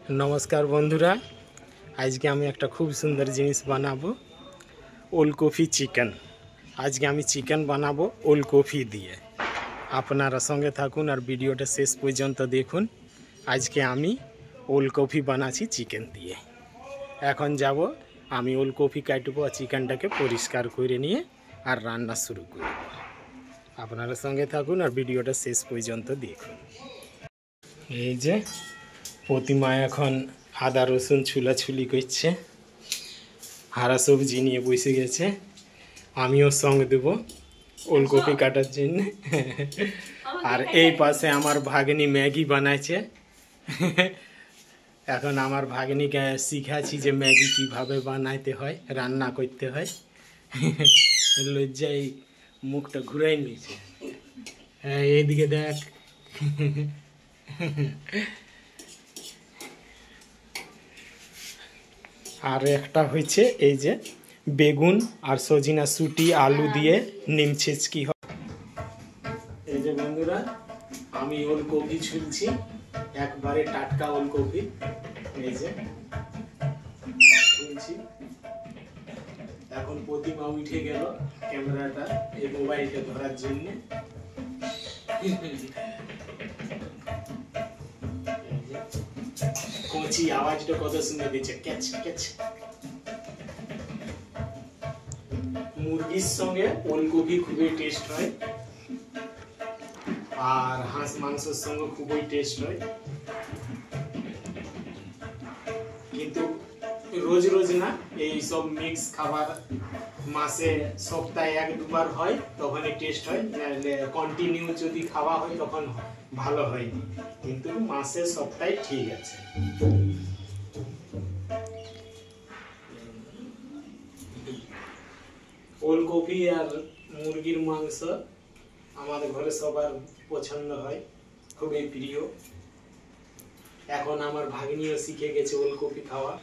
नमस्कार बंधुरा आज के एक खूब सुंदर जिनिस बनाबो ओलकपि चिकेन। आज के आमी चिकेन बनाबो ओलकपि दिए। आपनारा संगे थाकुन और भिडियोटा शेष पर्यन्त देखुन। आज के आमी ओलकपि बानाची चिकेन दिए। एखन जाबो आमी ओलकपि काटबो और चिकेनटाके परिष्कार करे निये और रान्ना शुरू करब। आपनारा संगे थाकुन और भिडियोटा शेष पर्यन्त देखुन। এই যে প্রতিমা এখন আদা রসুন ছুলাছুলি করছে, হারা সবজি নিয়ে বসে গেছে। আমিও সঙ্গ দেব ওলকপি কাটার জন্য। আর এই পাশে আমার ভাগ্নি ম্যাগি বানাইছে। এখন আমার ভাগ্নিকে শিখাচ্ছি যে ম্যাগি কিভাবে বানাইতে হয়, রান্না করতে হয়। লজ্জায় মুখটা ঘুরাই নিয়েছে। হ্যাঁ, এইদিকে দেখ। আর একটা হচ্ছে এই যে বেগুন আর সজিনা শুটি আলু দিয়ে নিম ছেচকি হয়। এই যে বন্ধুরা আমি ওলকপি ছুলছি, একবারে টাটকা ওলকপি। এই যে ছুলছি। এখন প্রতিমা উঠে গেল ক্যামেরাটা এই মোবাইলটা ধরার জন্য। কচি আওয়াজটা কত সুন্দর দিচ্ছে, ক্যাচ ক্যাচ। মুরগির সঙ্গে ওলকপি খুবই টেস্ট হয়, আর হাঁস মাংসের সঙ্গে খুবই টেস্ট হয়। কিন্তু রোজ রোজ না, এই সব মিক্স খাবার মাসে সপ্তাহে এক দুবার হয় তখনই টেস্ট হয়। কন্টিনিউ যদি খাওয়া হয় তখন ভালো হয়নি, কিন্তু মাসে সপ্তাহে ঠিক আছে। ওলকপি আর মুরগির মাংস আমাদের ঘরে সবার পছন্দ হয়, খুবই প্রিয়। এখন আমার ভাগ্নিও শিখে গেছে ওলকপি খাওয়া।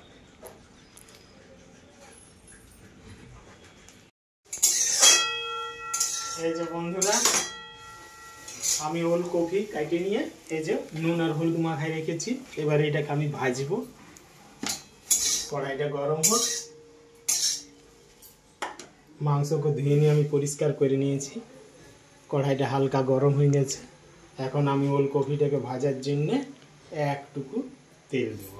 এই যে বন্ধুরা আমি ওলকপি কাটে নিয়ে এই যে নুন আর হলুদ মাখায় রেখেছি। এবার এটাকে আমি ভাজবো। কড়াইটা গরম হোক। মাংসকে ধুয়ে নিয়ে আমি পরিষ্কার করে নিয়েছি। কড়াইটা হালকা গরম হয়ে গেছে। এখন আমি ওলকপিটাকে ভাজার জন্য একটুকু তেল দেব।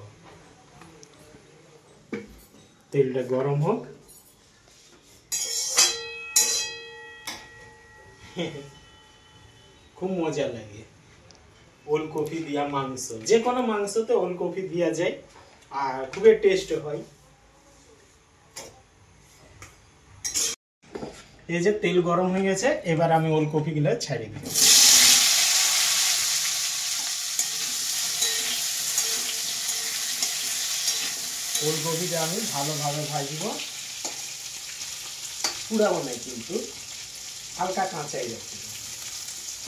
তেলটা গরম হোক। খুব মজা লাগে ওলকপি দিয়া মাংস। যে কোনো মাংসতে ওলকপি দিয়া যায় আর খুবই টেস্ট হয়। এই যে তেল গরম হয়ে গেছে, এবার আমি ওলকপিগুলো ছাড়িয়ে দিব। ওলকপিটা আমি ভালোভাবে ভাজবো, পুরাবো না কিন্তু হালকা কাঁচাই রাখবো।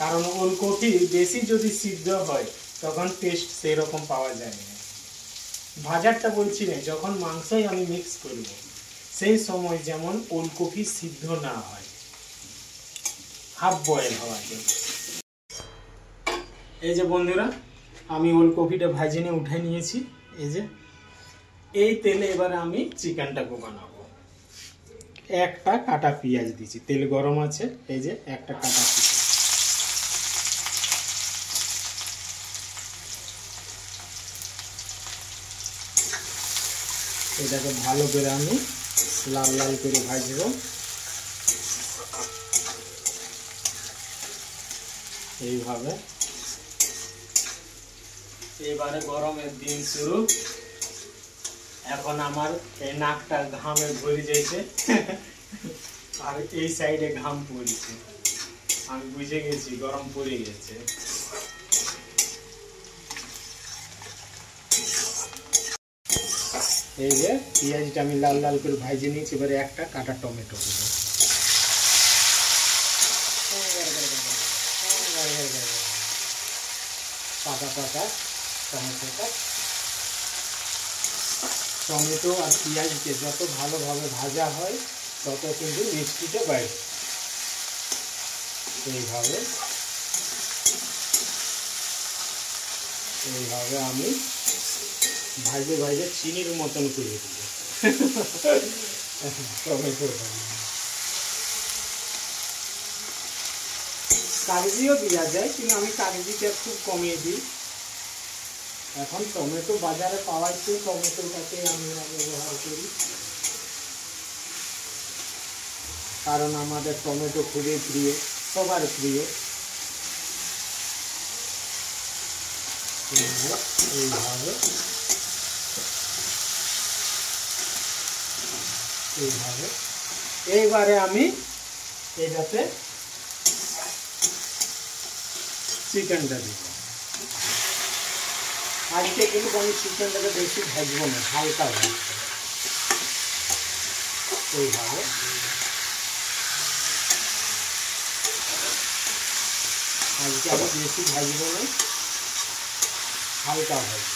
কারণ ওলকপি বেশি যদি সিদ্ধ হয় তখন টেস্ট সেই রকম পাওয়া যায় না। ভাজারটা বলছি না, যখন মাংসই আমি মিক্স করব সেই সময় যেমন ওলকপি সিদ্ধ না হয়, হাফ বয়েল হওয়া যায়। এই যে বন্ধুরা আমি ওলকপিটা ভাজে নিয়ে উঠে নিয়েছি। এই যে এই তেলে এবারে আমি চিকেনটাকে বানাবো। একটা কাটা পেঁয়াজ দিয়েছি, তেল গরম আছে। এই যে একটা কাটা পেঁয়াজ, এটাকে ভালো করে আমি লাল লাল করে ভাজবো। এইভাবে এবারে গরমের দিন শুরু। এখন আমার এই নাকটা ঘামে ভরে যাইছে আর এই সাইডে ঘাম পড়ছে। আমি বুঝে গেছি গরম পড়ে গেছে। এই যে পেঁয়াজটা আমি লাল লাল করে ভাজে নিয়েছি। এবারে একটা কাটা টমেটো দেবো। পাকা পাকা টমেটো আর পেঁয়াজকে যত ভালোভাবে ভাজা হয় তত কিন্তু মিষ্টিটা বাড়ে। এইভাবে আমি ভাজে ভাজে চিনির মতন করে দেবো টমেটো কাগজিও দেওয়া যায়, কিন্তু আমি কাগজিটা খুব কমিয়ে দিই। এখন টমেটো বাজারে পাওয়াচ্ছে, টমেটোটাকে আমি ব্যবহার করি, কারণ আমাদের টমেটো খুবই প্রিয়, সবার প্রিয়। এইভাবে এইভাবে এইবারে আমি এটাতে চিকেনটা দিব। আজকে কিন্তু আমি চিকেনটাকে বেশি ভাজবো না, হালকা ভাজবো। এইভাবে আজকে আমি বেশি ভাজবো না, হালকা ভাজবো।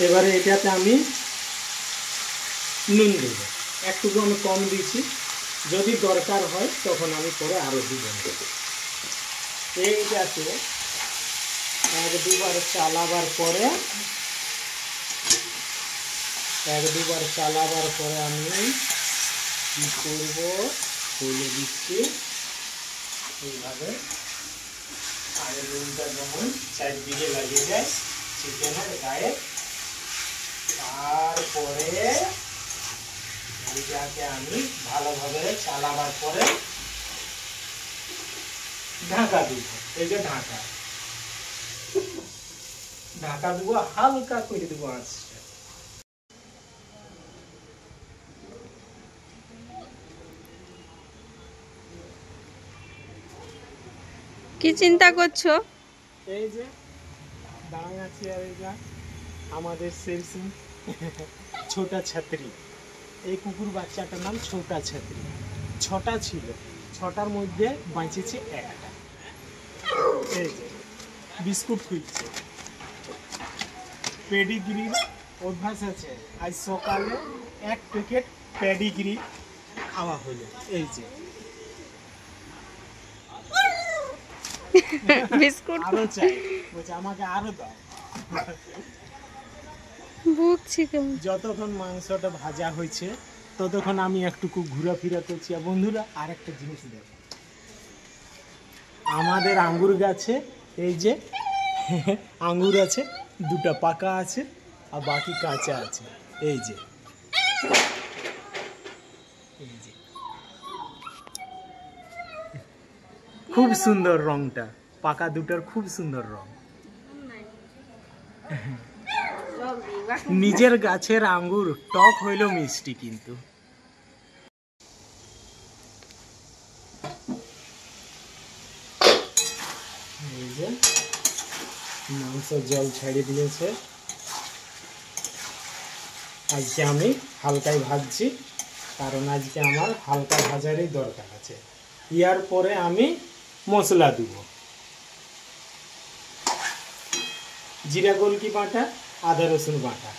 এবারে এটাতে আমি নুন দেব, একটুকু আমি কম দিয়েছি, যদি দরকার হয় তখন আমি পরে আরও দিব। এইটাতে এক দুবার চালাবার পরে আমি কী করবো বলে দিচ্ছি। এইভাবে আগে নুনটা যেমন চারদিকে লাগিয়ে যায় চিকেনের গায়ে, তারপরে এইটাকে আমি ভালোভাবে চালাবার পরে ঢাকা দিব। এই যে ঢাকা দিব, হালকা করে দেবো আঁচটা। কি চিন্তা করছো? এই যে দাঁড়ায় আছি, আর এই যে আমাদের শেরসিং ছোটা ছাত্রী, এই কুকুর বাচ্চাটার নাম ছোটা ছাত্রী। 6টা ছিল, 6টার মধ্যে বাঁচেছে একটা। এই যে বিস্কুট খুঁজছে, পেডিগ্রির অভ্যাস আছে। আজ সকালে 1 প্যাকেট পেডিগ্রি খাওয়া হলো। এই যে বিস্কুট আরো চাই, বলছে আমাকে আরো দাও। ভুগছি কেমন। যতক্ষণ মাংসটা ভাজা হয়েছে ততক্ষণ আমি একটুকু ঘোরাফেরা করছি। আর বন্ধুরা, আর একটা জিনিস দেখো, আমাদের আঙ্গুর গাছে এই যে আঙ্গুর আছে, 2টা পাকা আছে আর বাকি কাঁচা আছে। এই যে খুব সুন্দর রংটা, পাকা 2টার খুব সুন্দর রং। নিজের গাছের আঙ্গুর টক হইলেও মিষ্টি। কিন্তু এই যে মাংস জল ছেড়ে দিয়েছে। আজকে আমি হালকাই ভাজছি, কারণ আজকে আমার হালকা ভাজারই দরকার আছে। ইয়ার পরে আমি মশলা দিব, জিরা গোলকি বাটা, আদা রসুন বাটা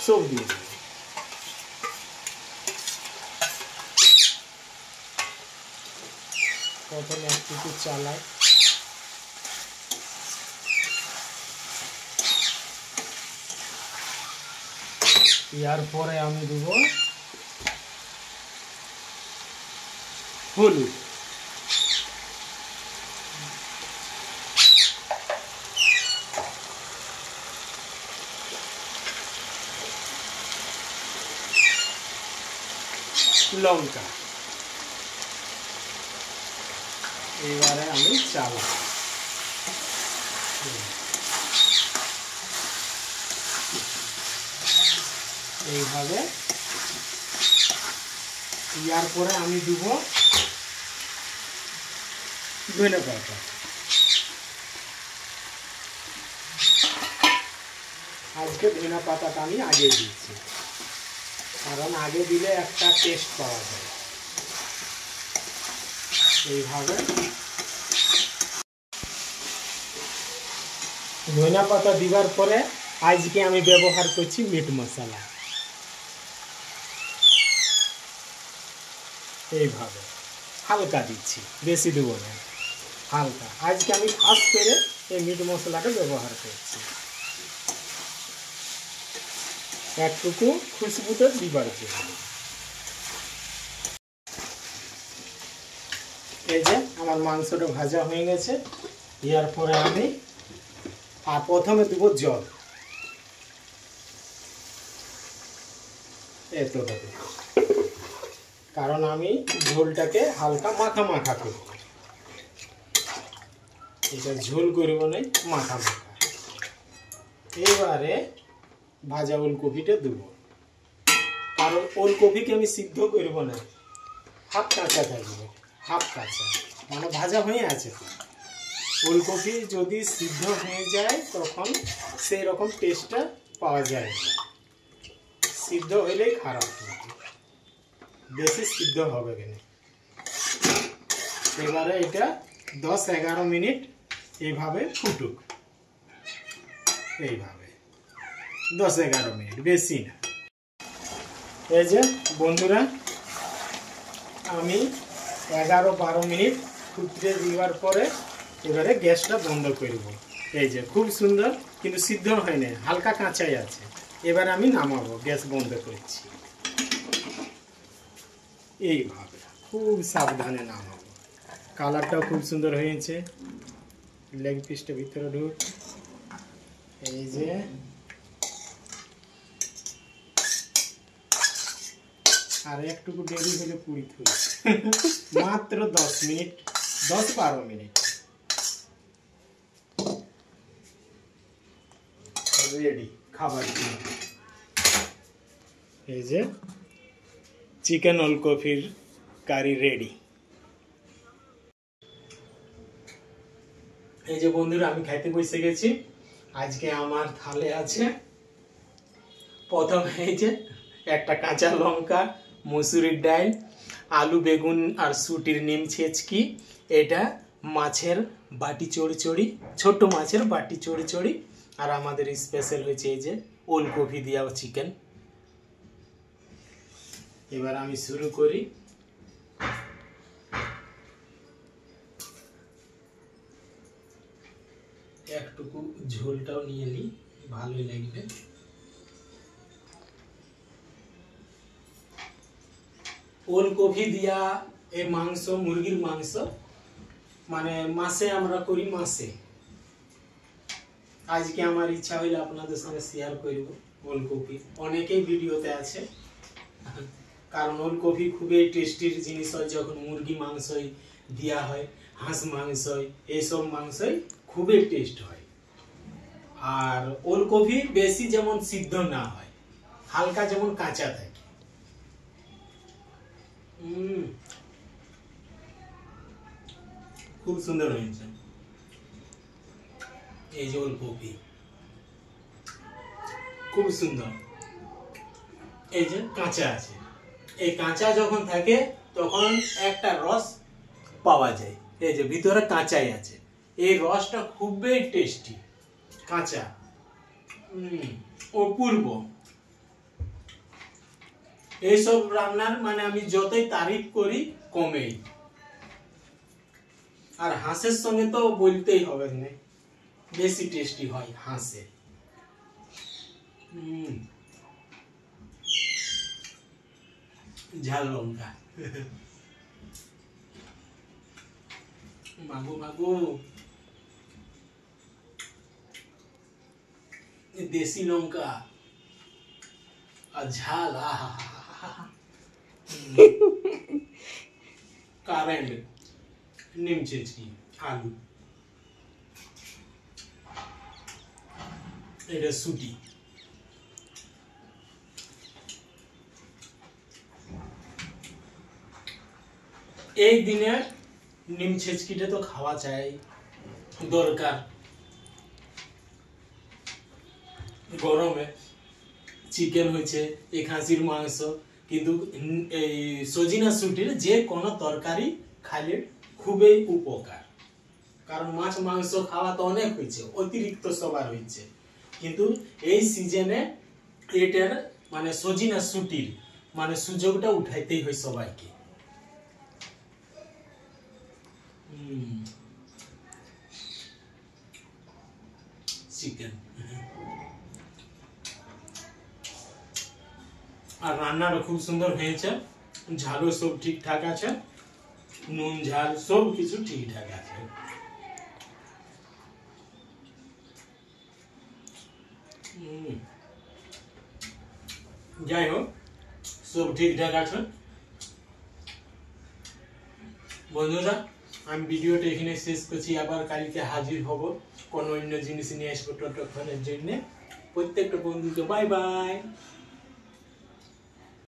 সব দিয়ে দেব। প্রথমে একটু চালাই, ইয়ার পরে আমি দেব হলুদ, লঙ্কা। এবারে আমি চালাই, এইভাবে। ইয়ার পরে আমি দিব ধনে পাতা। আজকে ধনে পাতাটা আমি আগে দিচ্ছি, কারণ আগে দিলে একটা টেস্ট পাওয়া যায়। এইভাবে ধনে পাতা দিবার পরে আজকে আমি ব্যবহার করছি মিট মশলা। এইভাবে হালকা দিচ্ছি, বেশি দেবো না। হালকা। আজকে আমি খাস করে এই মিট মশলাটা ব্যবহার করছি, একটুকু খুশবুটা দিবার জন্য। এই যে আমার মাংসটা ভাজা হয়ে গেছে। এর পরে আমি প্রথমে দেবো জল, এতটা দেব, কারণ আমি ঝোলটাকে হালকা মাখা মাখা করব। এটা ঝোল করবো না, মাখা মাখা। এবারে ভাজা ওলকপিটা দেবো, কারণ ওলকপিকে আমি সিদ্ধ করব না, হাফ কাঁচা থাকবে, হাফ কাঁচা মানে ভাজা হয়ে আছে। ওলকপি যদি সিদ্ধ হয়ে যায় তখন সেই রকম টেস্টটা পাওয়া যায়, সিদ্ধ হইলেই খারাপ, বেশি সিদ্ধ হবে কেন। এবারে এটা 10-11 মিনিট এইভাবে ফুটুক, এইভাবে 10-11 মিনিট, বেশি না। এই যে বন্ধুরা, আমি 11-12 মিনিট ফুটতে দেওয়ার পরে এবারে গ্যাসটা বন্ধ করব। এই যে খুব সুন্দর, কিন্তু সিদ্ধ হয় না, হালকা কাঁচাই আছে। এবার আমি নামাবো, গ্যাস বন্ধ করছি। এইভাবে খুব সাবধানে নামাবো। কালারটাও খুব সুন্দর হয়েছে, লেগ পিসটা ভিতরে ঢুক। এই যে আর একটুকু দেরি হলে পুরি থুই। মাত্র 10 মিনিট, 10-12 মিনিট রেডি খাবার জন্য। এই যে চিকেন ওলকপির কারি রেডি। এই যে বন্ধুরা, আমি খাইতে বসে গেছি। আজকে আমার থালে আছে প্রথমে এই যে একটা কাঁচা লঙ্কা, মসুরির ডাল, আলু বেগুন আর শুটির নিম ছেচকি, এটা মাছের বাটি চড়চড়ি, ছোট মাছের বাটি চড়চড়ি, আর আমাদের স্পেশাল হয়েছে এই যে ওলকপি দিয়া চিকেন। এবার আমি শুরু করি। একটুকু ঝোলটাও নিয়ে নিই, ভালোই লাগবে। ওলকপি দিয়া এই মাংস, মুরগির মাংস মানে মাসে আমরা করি, মাসে। আজকে আমার ইচ্ছা হইলে আপনাদের সঙ্গে শেয়ার করব ওলকপি। অনেকেই ভিডিওতে আছে, কারণ ওলকপি খুবই টেস্টির জিনিস হয়। যখন মুরগি মাংসই দেওয়া হয়, হাঁস মাংসই, এইসব মাংসই খুবই টেস্ট হয়। আর ওলকপি বেশি যেমন সিদ্ধ না হয়, হালকা যেমন কাঁচা থাকে। খুব সুন্দর হয়েছে। এই যে ওলকপি খুব সুন্দর, এই যে কাঁচা আছে। এই কাঁচা যখন থাকে তখন একটা রস পাওয়া যায়, এই যে ভিতরে কাঁচাই আছে। এই রসটা খুবই টেস্টি, কাঁচা, অপূর্ব। এইসব রান্নার মানে আমি যতই তারিফ করি কমেই। আর হাঁসের সঙ্গে তো বলতেই হবে না, বেশি টেস্টি হয় হাঁসে। ঝাল লঙ্কা, মাগো মাগো, দেশি লঙ্কা আর ঝাল, কারেন্ট, নিম ছেচকি, আলু, এটা শুটি। এই দিনে নিম ছেচকিটা তো খাওয়া চাই, দরকার। গরমে চিকেন হয়েছে, এই খাসির মাংস, কিন্তু এই সজিনা শুটির যে কোনো তরকারি খাইলে খুবই উপকার। কারণ মাছ মাংস খাওয়া তো অনেক হয়েছে, অতিরিক্ত সবার হয়েছে, কিন্তু এই সিজনে এটার মানে সজিনা শুটির মানে সুযোগটা উঠাইতেই হয় সবাইকে। চিকেন। আর রান্নাটা খুব সুন্দর হয়েছে, ঝালও সব ঠিকঠাক আছে, নুন ঝাল সব কিছু ঠিকঠাক আছে। যাই হোক, সব ঠিকঠাক আছে। বন্ধুরা, আমি ভিডিওটা এখানে শেষ করছি। আবার কালকে হাজির হব কোনো অন্য জিনিস নিয়ে আসবো ততক্ষণের জন্য। প্রত্যেকটা বন্ধুকে বাই বাই।